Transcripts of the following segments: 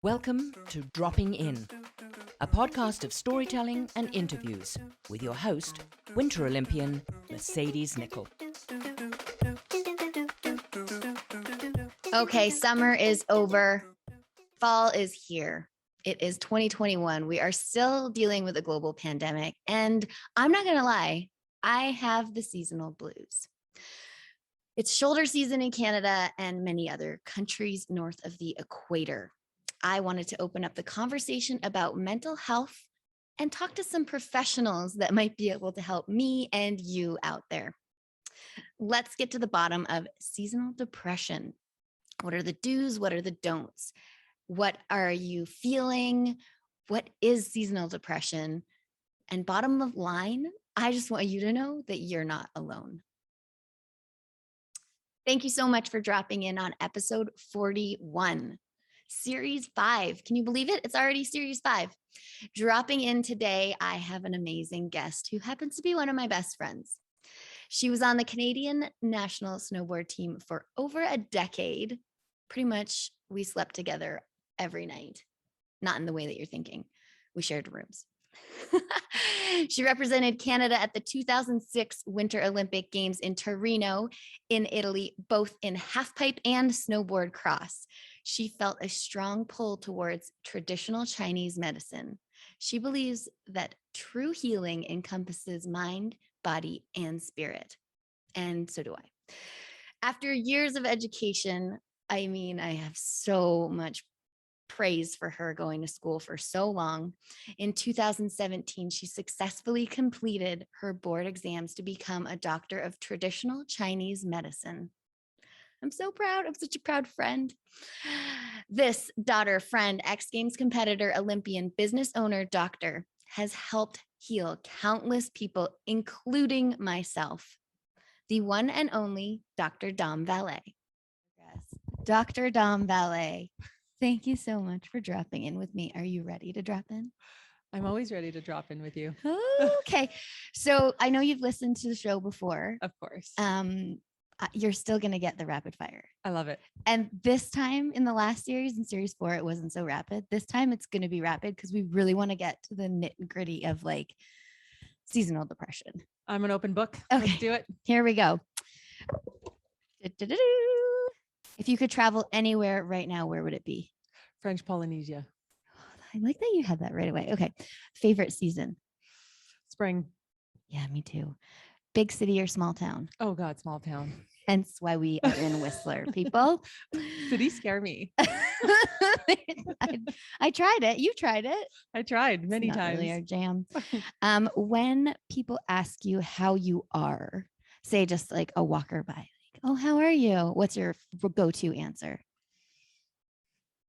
Welcome to Dropping In, a podcast of storytelling and interviews with your host, Winter Olympian Mercedes Nichol. Okay, summer is over. Fall is here. It is 2021. We are still dealing with a global pandemic. And I'm not going to lie, I have the seasonal blues. It's shoulder season in Canada and many other countries north of the equator. I wanted to open up the conversation about mental health and talk to some professionals that might be able to help me and you out there. Let's get to the bottom of seasonal depression. What are the do's? What are the don'ts? What are you feeling? What is seasonal depression? And bottom of line, I just want you to know that you're not alone. Thank you so much for dropping in on episode 41, series 5. Can you believe it? It's already series 5. Dropping in today, I have an amazing guest who happens to be one of my best friends. She was on the Canadian national snowboard team for over a decade. Pretty much we slept together every night. Not in the way that you're thinking. We shared rooms. She represented Canada at the 2006 Winter Olympic Games in Torino in Italy, both in halfpipe and snowboard cross. She felt a strong pull towards traditional Chinese medicine. She believes that true healing encompasses mind, body, and spirit. And so do I. After years of education, I have so much praise for her going to school for so long. In 2017, she successfully completed her board exams to become a doctor of traditional Chinese medicine. I'm so proud. I'm such a proud friend. This daughter, friend, X Games competitor, Olympian, business owner, doctor has helped heal countless people, including myself. The one and only Dr. Dom Vallee. Yes, Dr. Dom Vallee. Thank you so much for dropping in with me. Are you ready to drop in? I'm always ready to drop in with you. Okay. So I know you've listened to the show before. Of course. You're still going to get the rapid fire. I love it. And this time in the last series, in series 4, it wasn't so rapid. This time it's going to be rapid because we really want to get to the nitty gritty of like seasonal depression. I'm an open book. Okay. Let's do it. Here we go. If you could travel anywhere right now, where would it be? French Polynesia. I like that you had that right away. Okay. Favorite season? Spring. Yeah, me too. Big city or small town? Oh God, small town. Hence why we are in Whistler, people. Cities scare me. I tried it. You tried it. I tried many It's not times. really our jam. When people ask you how you are, say just like a walker by, like, oh, how are you? What's your go-to answer?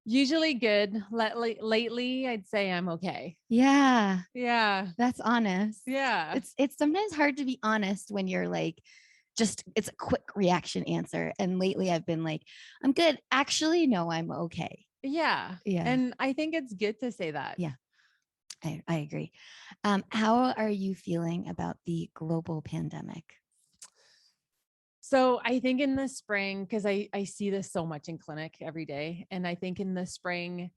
Usually good. Lately, I'd say I'm okay. Yeah. Yeah. That's honest. Yeah. It's sometimes hard to be honest when you're like, it's a quick reaction answer. And lately I've been like, I'm good. Actually, no, I'm okay. Yeah. Yeah. And I think it's good to say that. Yeah. I agree. How are you feeling about the global pandemic? So I think in the spring, because I see this so much in clinic every day. And I think in the spring,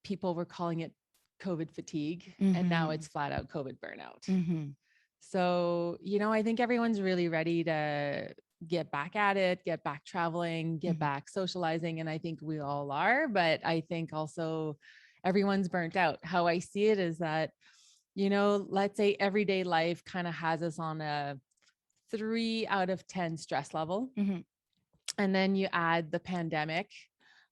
people were calling it COVID fatigue. And now it's flat out COVID burnout. Mm-hmm. So, I think everyone's really ready to get back at it, get back traveling, get back socializing. And I think we all are, but I think also everyone's burnt out. How I see it is that, let's say everyday life kind of has us on a 3 out of 10 stress level. Mm-hmm. And then you add the pandemic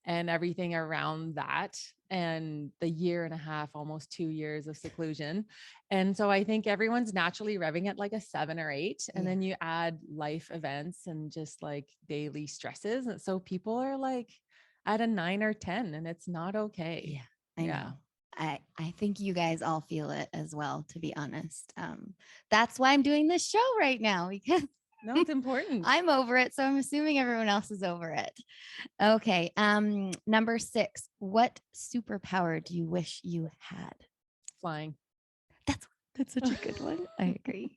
and everything around that and the 1.5 years, almost 2 years of seclusion. And so I think everyone's naturally revving at like a 7 or 8. And then you add life events and just like daily stresses. And so people are like at a 9 or 10 and it's not okay. Yeah, I know. I think you guys all feel it as well, to be honest. That's why I'm doing this show right now, because no, it's important. I'm over it. So I'm assuming everyone else is over it. Okay. Number 6, what superpower do you wish you had? Flying. That's such a good one. I agree.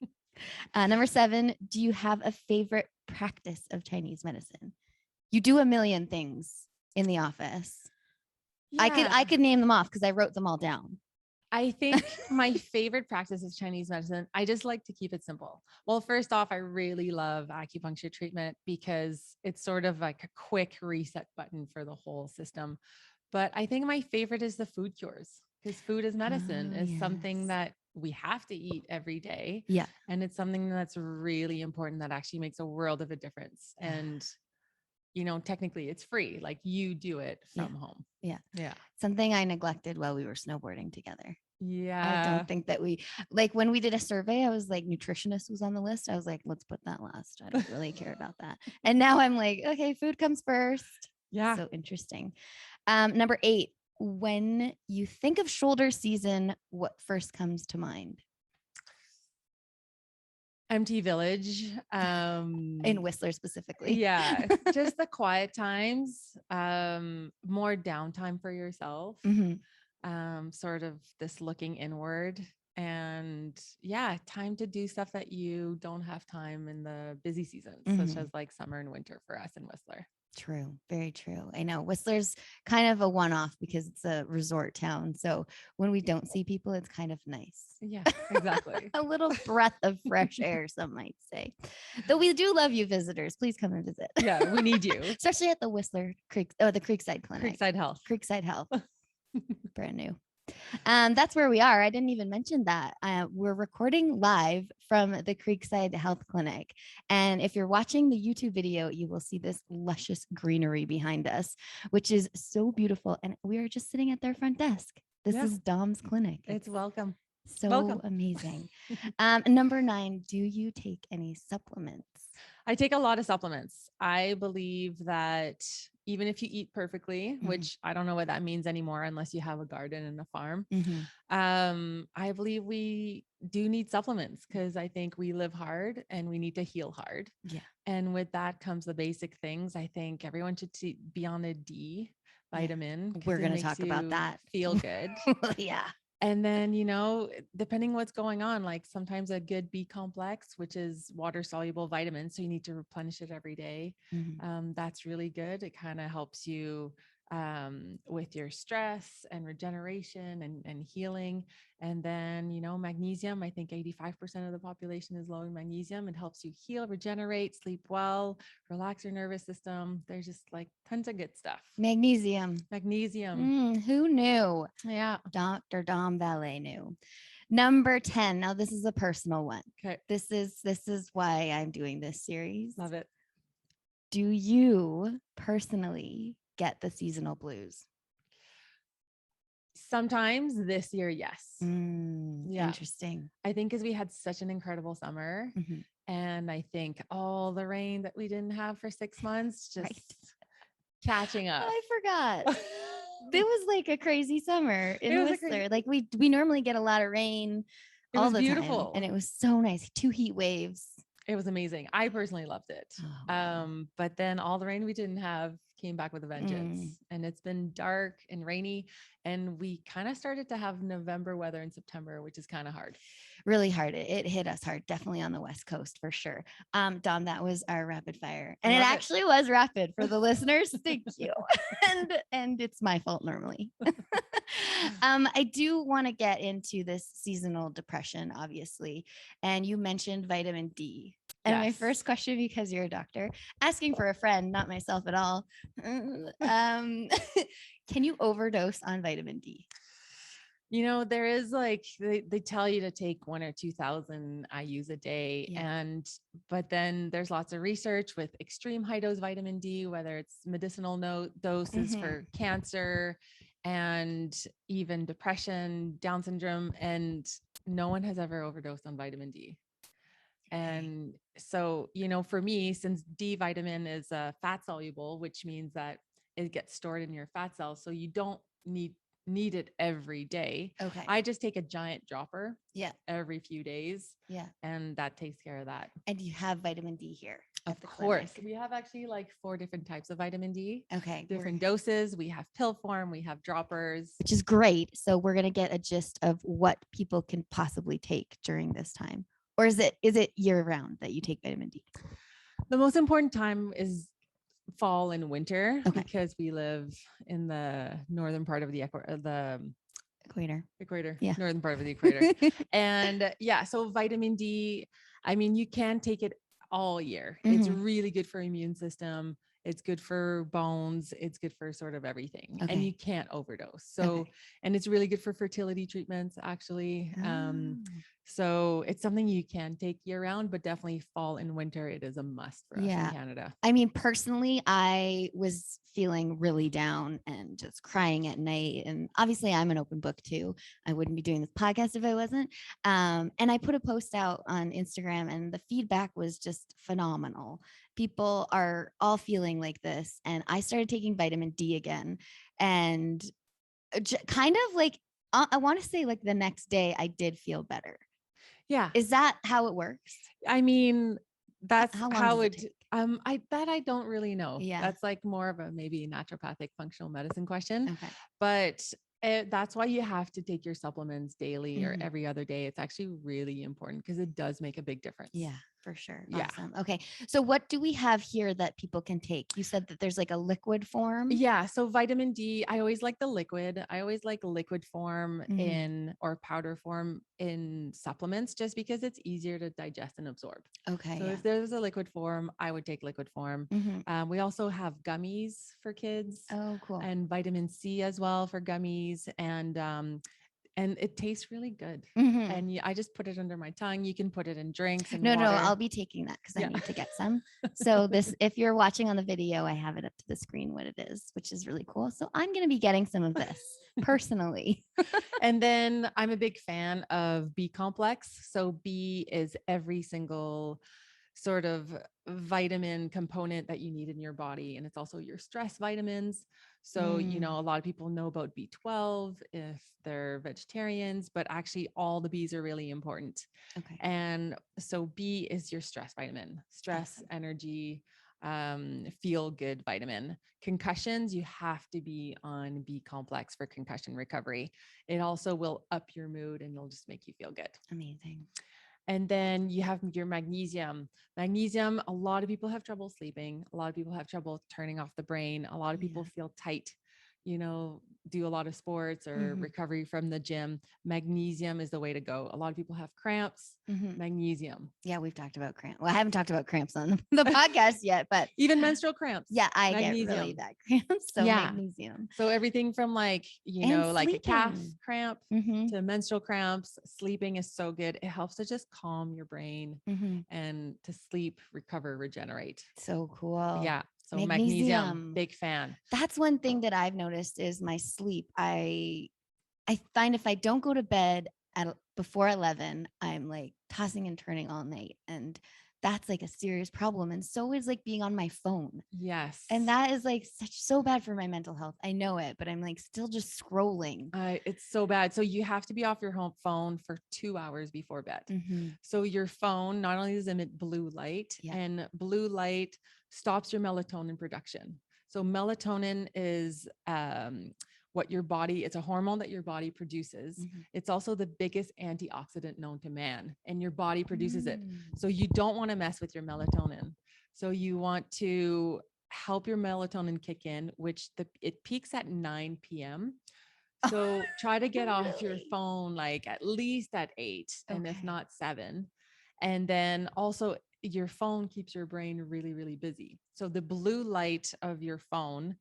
Number 7, do you have a favorite practice of Chinese medicine? You do a million things, in the office? Yeah. I could name them off because I wrote them all down. I think my favorite practice is Chinese medicine. I just like to keep it simple. Well, first off, I really love acupuncture treatment because it's sort of like a quick reset button for the whole system. But I think my favorite is the food cures, because food is medicine, is something that we have to eat every day. Yeah. And it's something that's really important that actually makes a world of a difference. And technically it's free. Like you do it from home. Yeah. Yeah. Something I neglected while we were snowboarding together. Yeah. I don't think that we, like, when we did a survey, I was like, nutritionist was on the list. I was like, let's put that last. I don't really care about that. And now I'm like, okay, food comes first. Yeah. So interesting. Number 8, when you think of shoulder season, what first comes to mind? Empty Village. In Whistler specifically. Yeah. Just the quiet times, more downtime for yourself, sort of this looking inward, and time to do stuff that you don't have time in the busy seasons, such as like summer and winter for us in Whistler. True. Very true. I know Whistler's kind of a one-off because it's a resort town. So when we don't see people, it's kind of nice. Yeah, exactly. A little breath of fresh air, some might say. Though we do love you visitors. Please come and visit. Yeah, we need you. Especially at the Whistler Creek, the Creekside Clinic. Creekside Health. Creekside Health. Brand new. That's where we are. I didn't even mention that. We're recording live from the Creekside Health Clinic. And if you're watching the YouTube video, you will see this luscious greenery behind us, which is so beautiful. And we are just sitting at their front desk. This is Dom's clinic. It's welcome. So welcome. Amazing. Number 9, do you take any supplements? I take a lot of supplements. I believe that even if you eat perfectly, which I don't know what that means anymore, unless you have a garden and a farm, I believe we do need supplements because I think we live hard and we need to heal hard. Yeah. And with that comes the basic things. I think everyone should be on a D vitamin. We're going to talk about that. Feel good. Yeah. And then, depending what's going on, like sometimes a good B complex, which is water soluble vitamin. So you need to replenish it every day. That's really good. It kind of helps you with your stress and regeneration and healing. And then, magnesium, I think 85% of the population is low in magnesium. It helps you heal, regenerate, sleep well, relax your nervous system. There's just like tons of good stuff. Magnesium. Who knew? Yeah. Dr. Dom Vallee knew. Number 10. Now this is a personal one. Okay. This is why I'm doing this series. Love it. Do you personally get the seasonal blues? Sometimes. This year, yes. Yeah. Interesting. I think because we had such an incredible summer, and I think all the rain that we didn't have for 6 months, just catching up. I forgot. It was like a crazy summer in Whistler. Like we normally get a lot of rain all the beautiful time, and it was so nice. 2 heat waves. It was amazing. I personally loved it. But then all the rain we didn't have came back with a vengeance, and it's been dark and rainy, and we kind of started to have November weather in September, which is kind of hard. Really hard. It hit us hard, definitely on the West Coast for sure. Dom, that was our rapid fire, and it actually was rapid for the listeners. Thank you. And it's my fault normally. I do want to get into this seasonal depression, obviously, and you mentioned vitamin D. And my first question, because you're a doctor, asking for a friend, not myself at all. Can you overdose on vitamin D? There is like, they tell you to take 1,000 or 2,000 IUs a day. But then there's lots of research with extreme high dose vitamin D, whether it's medicinal doses for cancer and even depression, Down syndrome, and no one has ever overdosed on vitamin D. And so, for me, since D vitamin is fat soluble, which means that it gets stored in your fat cells, so you don't need it every day. Okay. I just take a giant dropper every few days. Yeah. And that takes care of that. And you have vitamin D here? Of course. We have actually like 4 different types of vitamin D. Okay. Different doses. We have pill form, we have droppers. Which is great. So we're going to get a gist of what people can possibly take during this time. Or is it year round that you take vitamin D? The most important time is fall and winter Okay. because we live in the northern part of the Equator. northern part of the equator. And yeah, so vitamin D, I mean, you can take it all year. It's really good for immune system. It's good for bones. It's good for sort of everything. Okay. And you can't overdose. So, and it's really good for fertility treatments, actually. So it's something you can take year round, but definitely fall and winter, it is a must for us in Canada. I mean, personally, I was feeling really down and just crying at night. And obviously, I'm an open book too. I wouldn't be doing this podcast if I wasn't. And I put a post out on Instagram, and the feedback was just phenomenal. People are all feeling like this. And I started taking vitamin D again. And kind of like, I want to say like the next day, I did feel better. Yeah. Is that how it works? I mean, that's How long how does it it, take? I don't really know. Yeah. That's like more of a maybe naturopathic functional medicine question, Okay. but that's why you have to take your supplements daily or Mhm. every other day. It's actually really important because it does make a big difference. Yeah, for sure. Yeah. Awesome. Okay. So what do we have here that people can take? You said that there's like a liquid form. Yeah. So vitamin D, I always like the liquid. I always like liquid form in or powder form in supplements just because it's easier to digest and absorb. Okay. So if there's a liquid form, I would take liquid form. We also have gummies for kids. Oh, cool. And vitamin C as well for gummies. And it tastes really good. Mhm. And I just put it under my tongue. You can put it in drinks and No, water. I'll be taking that because I need to get some. So this, if you're watching on the video, I have it up to the screen what it is, which is really cool. So I'm going to be getting some of this personally. And then I'm a big fan of B complex. So B is every single sort of vitamin component that you need in your body. And it's also your stress vitamins. So, you know, a lot of people know about B12 if they're vegetarians, but actually all the Bs are really important. Okay. And so B is your stress vitamin, stress, energy, feel good vitamin. Concussions, you have to be on B complex for concussion recovery. It also will up your mood and it'll just make you feel good. Amazing. And then you have your magnesium. Magnesium, a lot of people have trouble sleeping. A lot of people have trouble turning off the brain. A lot of people feel tight, you know, do a lot of sports or recovery from the gym. Magnesium is the way to go. A lot of people have cramps. Magnesium. Yeah, we've talked about cramps. Well, I haven't talked about cramps on the podcast yet, but even menstrual cramps. Yeah, I magnesium. get really bad cramps. So magnesium. So everything from like, you And know, like a calf sleeping. cramp to menstrual cramps, sleeping is so good. It helps to just calm your brain and to sleep, recover, regenerate. So cool. Yeah. So magnesium, big fan. That's one thing that I've noticed is my sleep. I find if I don't go to bed before 11, I'm like tossing and turning all night. And that's like a serious problem. And so is like being on my phone. Yes. And that is like so bad for my mental health. I know it, but I'm like still just scrolling. It's so bad. So you have to be off your home phone for 2 hours before bed. So your phone not only does it emit blue light, and blue light stops your melatonin production. So melatonin is what your body, it's a hormone that your body produces. It's also the biggest antioxidant known to man, and your body produces it. So you don't want to mess with your melatonin. So you want to help your melatonin kick in, which it peaks at 9 p.m. So try to get off your phone like at least at 8, and if not 7. And then also your phone keeps your brain really, really busy. So the blue light of your phone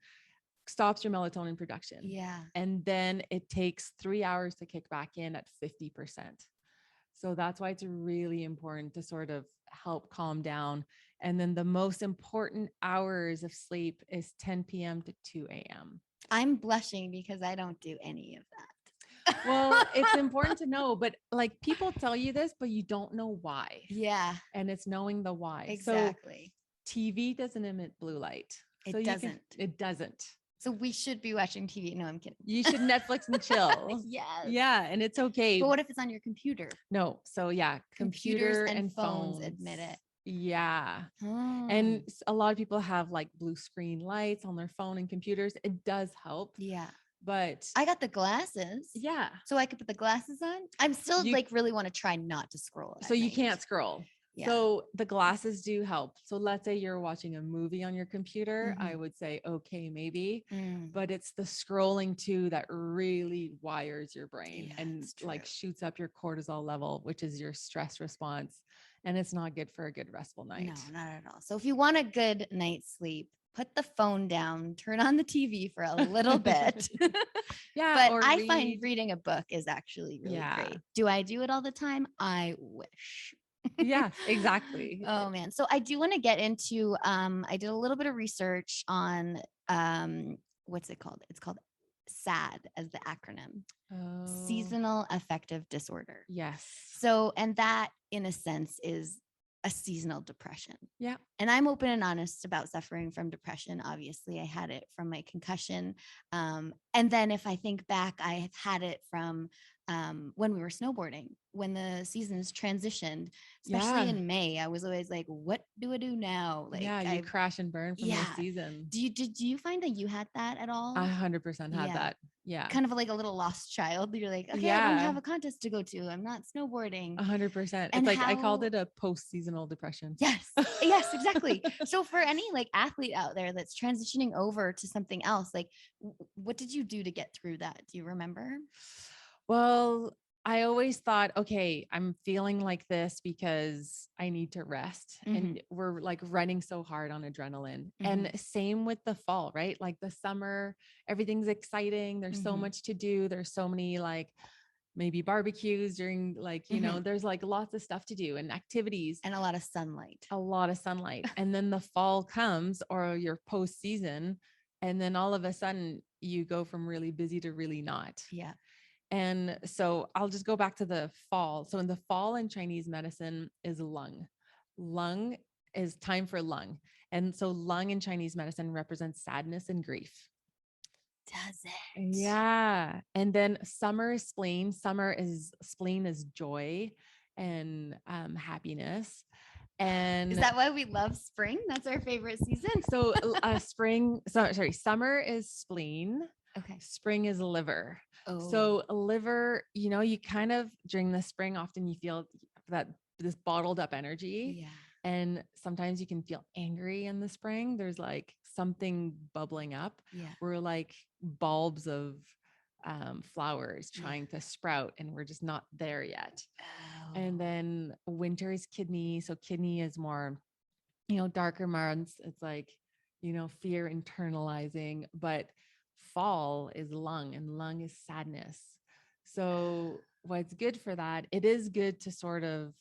stops your melatonin production. Yeah. And then it takes 3 hours to kick back in at 50%. So that's why it's really important to sort of help calm down. And then the most important hours of sleep is 10 p.m. to 2 a.m. I'm blushing because I don't do any of that. Well, it's important to know, but like people tell you this, but you don't know why. Yeah. And it's knowing the why. Exactly. So TV doesn't emit blue light. It doesn't. It doesn't. So we should be watching TV. No, I'm kidding. You should Netflix and chill. Yes. Yeah. And it's okay. But what if it's on your computer? No. So yeah, Computers and phones admit it. Yeah. And a lot of people have like blue screen lights on their phone and computers. It does help. Yeah. But I got the glasses. Yeah. So I could put the glasses on. I'm still like really want to try not to scroll. So you can't scroll. Yeah. So the glasses do help. So let's say you're watching a movie on your computer. I would say, okay, maybe, but it's the scrolling too that really wires your brain and it's like true. shoots up your cortisol level, which is your stress response. And it's not good for a good restful night. No, not at all. So if you want a good night's sleep, put the phone down, turn on the TV for a little bit. Yeah. But Or I find reading a book is actually really Yeah. great. Do I do it all the time? I wish. Yeah, exactly. Oh man. So I do want to get into I did a little bit of research on what's it called? It's called SAD as the acronym. Oh, Seasonal affective disorder. yes. So, and that in a sense is a seasonal depression. Yeah. And I'm open and honest about suffering from depression. Obviously, I had it from my concussion. And then if I think back, I have had it from when we were snowboarding, when the seasons transitioned, especially Yeah. in May. I was always like, what do I do now? Like, Yeah, you crash and burn from the season. Did you find that you had that at all? 100% had that. Yeah. Kind of like a little lost child. You're like, okay, I don't have a contest to go to. I'm not snowboarding. 100%. And It's like I called it a post-seasonal depression. Yes. Yes, exactly. So for any like athlete out there that's transitioning over to something else, like what did you do to get through that? Do you remember? Well, I always thought, okay, I'm feeling like this because I need to rest. And we're like running so hard on adrenaline. And same with the fall, right? Like the summer, everything's exciting. There's so much to do. There's so many like maybe barbecues during like, you know, there's like lots of stuff to do and activities. And a lot of sunlight. A lot of sunlight. And then the fall comes or your post season. And then all of a sudden you go from really busy to really not. Yeah. And so I'll just go back to the fall. So in the fall in Chinese medicine is lung. Lung is time for lung. And so lung in Chinese medicine represents sadness and grief. Does it? Yeah. And then summer is spleen. Spleen is joy and happiness. And is that why we love spring? That's our favorite season. So summer is spleen. Okay. Spring is liver. Oh. So liver, you know, you kind of during the spring, often you feel that this bottled up energy. Yeah. And sometimes you can feel angry in the spring. There's like something bubbling up. Yeah. We're like bulbs of flowers trying to sprout and we're just not there yet. Oh. And then winter is kidney. So kidney is more, you know, darker months. It's like, you know, fear internalizing, but fall is lung and lung is sadness. So what's good for that? It is good to sort of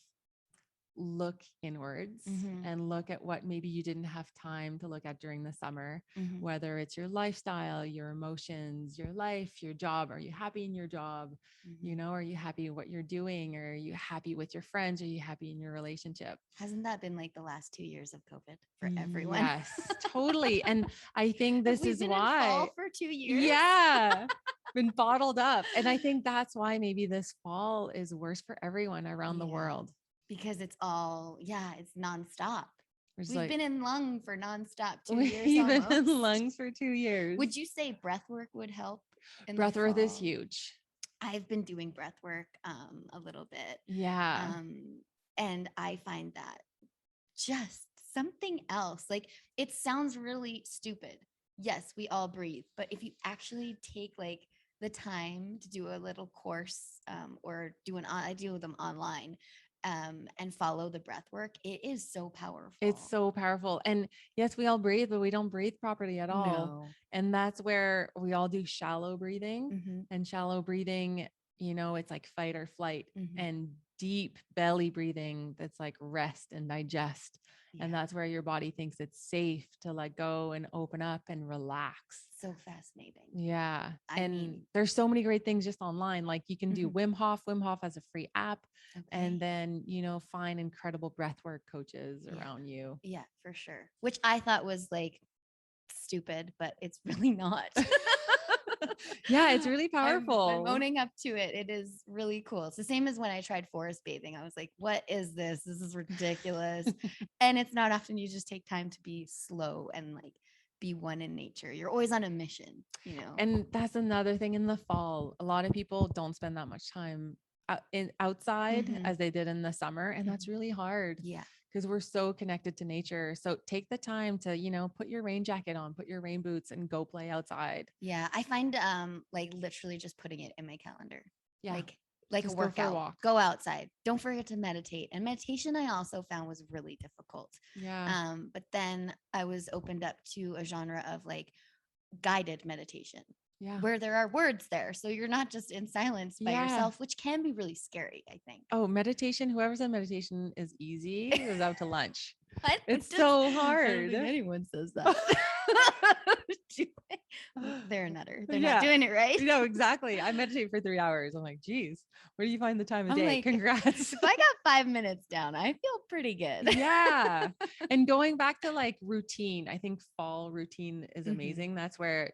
look inwards and look at what maybe you didn't have time to look at during the summer, whether it's your lifestyle, your emotions, your life, your job. Are you happy in your job? You know, are you happy what you're doing? Are you happy with your friends? Are you happy in your relationship? Hasn't that been like the last 2 years of COVID for everyone? Yes, totally. And I think this is why in fall for 2 years. Yeah. Been bottled up. And I think that's why maybe this fall is worse for everyone around the world. Because it's all, it's nonstop. We've been in lung for nonstop 2 We've years. been in lungs for 2 years. Would you say breathwork would help? Breathwork is huge. I've been doing breathwork a little bit. Yeah. And I find that just something else. Like it sounds really stupid. Yes, we all breathe. But if you actually take like the time to do a little course or I do them online, and follow the breath work, it is so powerful. It's so powerful. And yes, we all breathe, but we don't breathe properly at all. No. And that's where we all do shallow breathing. And shallow breathing, you know, it's like fight or flight, and deep belly breathing. That's like rest and digest. Yeah. And that's where your body thinks it's safe to let go and open up and relax. So fascinating. Yeah. I mean, there's so many great things just online. Like you can do Wim Hof. Wim Hof has a free app. Okay. And then, you know, find incredible breathwork coaches around you. Yeah, for sure. Which I thought was like stupid, but it's really not. Yeah, it's really powerful. I'm owning up to it. It is really cool. It's the same as when I tried forest bathing. I was like, what is this? This is ridiculous. And it's not often you just take time to be slow and like be one in nature. You're always on a mission, you know? And that's another thing in the fall. A lot of people don't spend that much time outside Mhm. as they did in the summer. And that's really hard Yeah. because we're so connected to nature. So take the time to, put your rain jacket on, put your rain boots and go play outside. Yeah. I find like literally just putting it in my calendar. Yeah. Like Just a go for a workout. walk. Go outside. Don't forget to meditate. And meditation I also found was really difficult. Yeah. But then I was opened up to a genre of like guided meditation Yeah. where there are words there. So you're not just in silence by Yeah. yourself, which can be really scary, I think. Oh, meditation. Whoever said meditation is easy is out to lunch. I It's don't- so I don't hard. think anyone says that. They're a nutter. They're Yeah. not doing it right. No, exactly. I meditate for 3 hours. I'm like, geez, where do you find the time of I'm day? like, Congrats. If I got 5 minutes down, I feel pretty good. Yeah. And going back to like routine, I think fall routine is Mhm. amazing. That's where,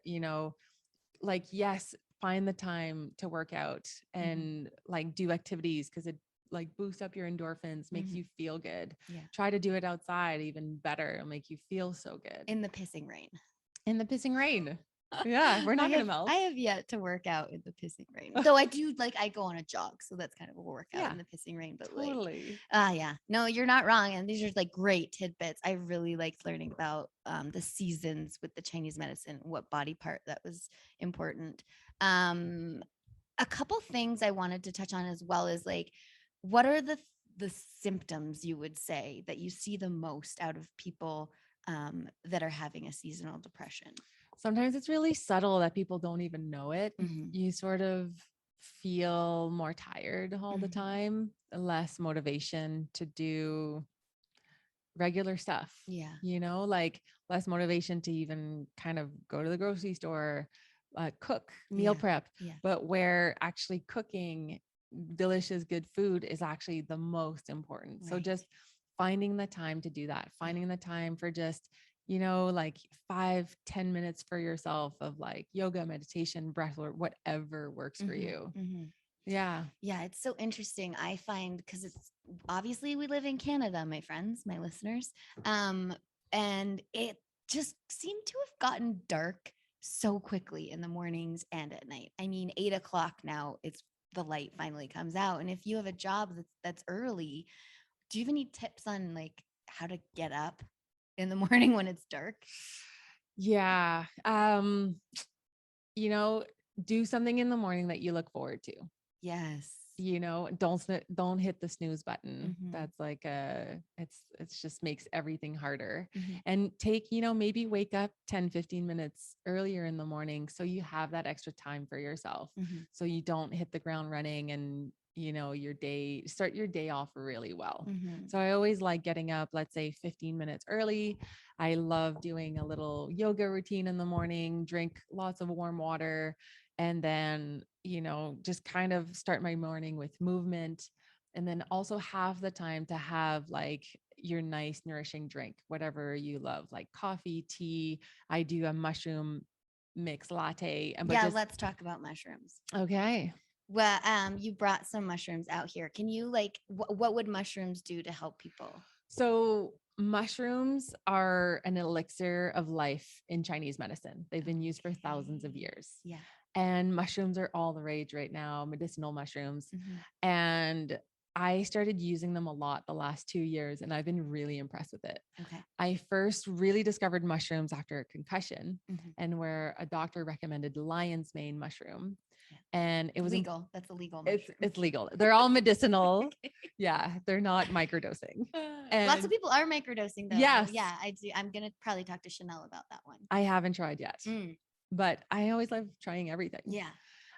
like, yes, find the time to work out and like do activities because it like boosts up your endorphins, makes Mhm. you feel good. Yeah. Try to do it outside, even better. It'll make you feel so good. In the pissing rain. In the pissing rain. Yeah, we're not going to melt. I have yet to work out in the pissing rain. Though I do I go on a jog, so that's kind of a workout Yeah, in the pissing rain. But totally. yeah. No, you're not wrong. And these are like great tidbits. I really liked learning about the seasons with the Chinese medicine, what body part that was important. A couple things I wanted to touch on as well is like, what are the symptoms you would say that you see the most out of people that are having a seasonal depression? Sometimes it's really subtle that people don't even know it. Mhm. You sort of feel more tired all the Mhm. time, less motivation to do regular stuff. Yeah. Like less motivation to even kind of go to the grocery store, cook, meal Yeah. prep. Yeah. But where actually cooking delicious, good food is actually the most important. So Right. just finding the time to do that, finding the time for just, like 5-10 minutes for yourself of like yoga, meditation, breathwork, whatever works for you. Mhm. Yeah. Yeah, it's so interesting. I find because it's obviously we live in Canada, my friends, my listeners, and it just seemed to have gotten dark so quickly in the mornings and at night. I mean, 8 o'clock now, it's the light finally comes out. And if you have a job that's early, do you have any tips on like how to get up in the morning when it's dark? Yeah. Do something in the morning that you look forward to. Yes. Don't hit the snooze button. Mhm. That's like it's just makes everything harder. Mhm. And take, maybe wake up 10-15 minutes earlier in the morning so you have that extra time for yourself. Mhm. So you don't hit the ground running and start your day off really well. Mhm. So I always like getting up, let's say 15 minutes early. I love doing a little yoga routine in the morning, drink lots of warm water, and then, just kind of start my morning with movement. And then also have the time to have like your nice nourishing drink, whatever you love, like coffee, tea. I do a mushroom mix latte. Let's talk about mushrooms. Okay. Well, you brought some mushrooms out here. Can you like what would mushrooms do to help people? So mushrooms are an elixir of life in Chinese medicine. They've been used for thousands of years. Yeah. And mushrooms are all the rage right now, medicinal mushrooms. Mhm. And I started using them a lot the last 2 years, and I've been really impressed with it. Okay. I first really discovered mushrooms after a concussion, Mhm. and where a doctor recommended lion's mane mushroom. Yeah. And it was legal. That's a legal mushroom. it's legal. They're all medicinal. Yeah, they're not microdosing. Lots of people are microdosing though. Yes. Yeah, I do. I'm gonna probably talk to Chanel about that one. I haven't tried yet, but I always love trying everything. Yeah.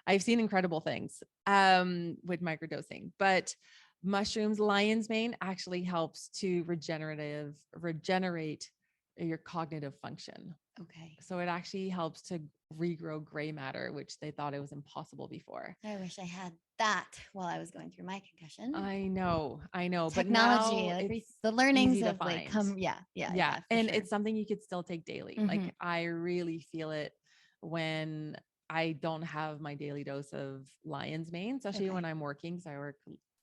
I've seen incredible things with microdosing, but mushrooms, lion's mane actually helps to regenerate your cognitive function. Okay. So it actually helps to regrow gray matter, which they thought it was impossible before. I wish I had that while I was going through my concussion. I know. Technology, but now like it's the learnings easy to have like find. come. Yeah. And sure. it's something you could still take daily. Mhm. Like I really feel it when I don't have my daily dose of lion's mane, especially Okay. when I'm working, because I work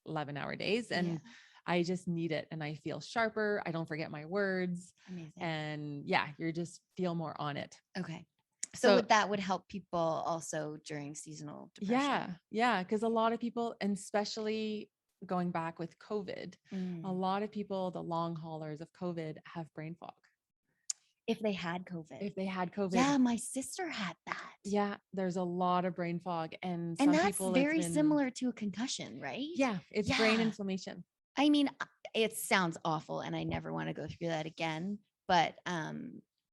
11-hour days, and Yeah. I just need it, and I feel sharper. I don't forget my words. Amazing. And yeah, you just feel more on it. Okay. So that would help people also during seasonal depression. Yeah. Because a lot of people, and especially going back with COVID, a lot of people, the long haulers of COVID, have brain fog. If they had COVID. If they had COVID. Yeah, my sister had that. Yeah, there's a lot of brain fog. And And some that's people very similar to a concussion, right? Yeah, it's brain inflammation. I mean, it sounds awful and I never want to go through that again. But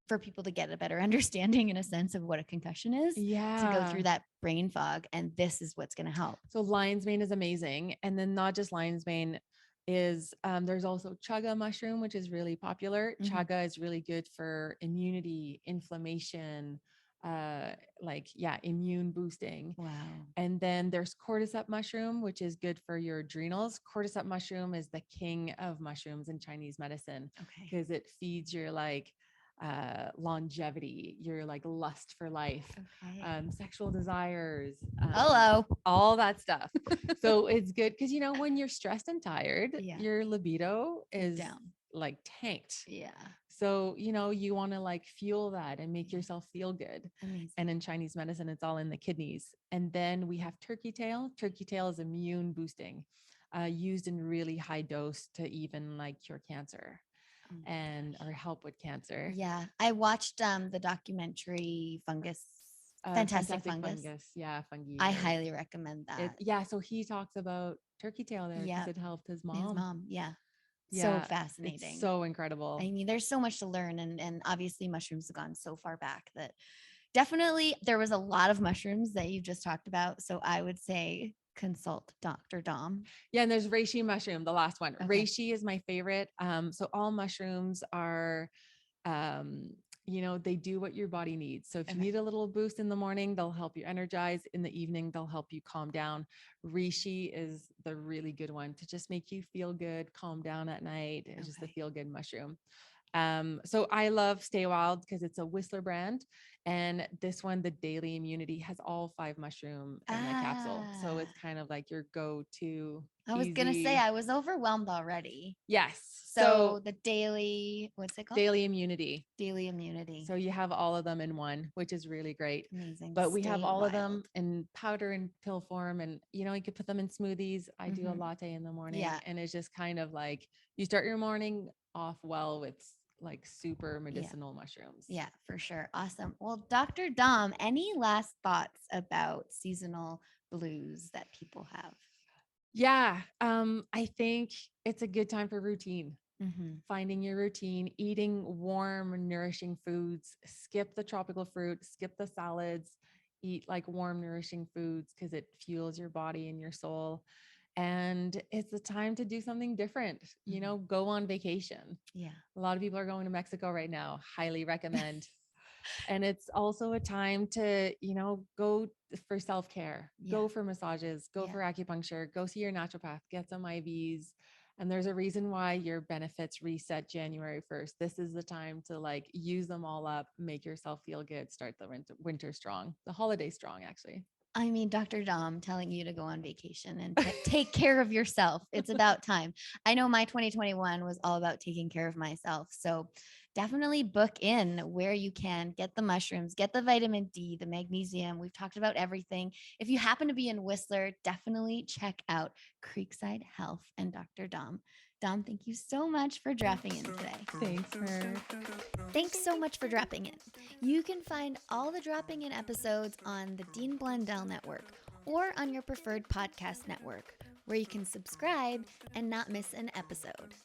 for people to get a better understanding and a sense of what a concussion is, to go through that brain fog, and this is what's going to help. So lion's mane is amazing. And then not just lion's mane is there's also chaga mushroom, which is really popular. Chaga is really good for immunity, inflammation, immune boosting. Wow. And then there's cordyceps mushroom, which is good for your adrenals. Cordyceps mushroom is the king of mushrooms in Chinese medicine because it feeds your longevity, your lust for life, sexual desires, all that stuff. So it's good because when you're stressed and tired, your libido is down, tanked. Yeah. So, you want to fuel that and make yourself feel good. Amazing. And in Chinese medicine, it's all in the kidneys. And then we have turkey tail. Turkey tail is immune boosting, used in really high dose to even cure cancer or help with cancer. Yeah. I watched the documentary Fungus. Fantastic fungus. Yeah, fungi. I highly recommend that. So he talks about turkey tail there because it helped his mom. Yeah. So fascinating. It's so incredible. I mean, there's so much to learn. And obviously mushrooms have gone so far back that definitely there was a lot of mushrooms that you just talked about. So I would say consult Dr. Dom. Yeah. And there's reishi mushroom, the last one. Reishi is my favorite. So all mushrooms are, they do what your body needs. So if you need a little boost in the morning, they'll help you energize. In the evening, they'll help you calm down. Reishi is the really good one to just make you feel good, calm down at night. It's just a feel good mushroom. So I love Stay Wild because it's a Whistler brand. And this one, the Daily Immunity, has all 5 mushroom in the capsule. So it's kind of like your go-to. I was going to say, I was overwhelmed already. Yes. So the daily, what's it called? Daily Immunity. Daily Immunity. So you have all of them in one, which is really great. Amazing. But we have all of them in powder and pill form. And, you could put them in smoothies. I do a latte in the morning. Yeah. And it's just kind of you start your morning off well with super medicinal mushrooms. Yeah, for sure. Awesome. Well, Dr. Dom, any last thoughts about seasonal blues that people have? Yeah. I think it's a good time for routine. Finding your routine, eating warm, nourishing foods, skip the tropical fruit, skip the salads, eat warm, nourishing foods because it fuels your body and your soul. And it's the time to do something different, go on vacation. Yeah. A lot of people are going to Mexico right now. Highly recommend. And it's also a time to, go for self-care, go for massages, go for acupuncture, go see your naturopath, get some IVs. And there's a reason why your benefits reset January 1st. This is the time to use them all up, make yourself feel good, start the winter strong, the holiday strong, actually. I mean, Dr. Dom telling you to go on vacation and take care of yourself. It's about time. I know my 2021 was all about taking care of myself. So definitely book in where you can get the mushrooms, get the vitamin D, the magnesium. We've talked about everything. If you happen to be in Whistler, definitely check out Creekside Health and Dr. Dom. Dom, thank you so much for dropping in today. Thanks so much for dropping in. You can find all the dropping in episodes on the Dean Blundell Network or on your preferred podcast network, where you can subscribe and not miss an episode.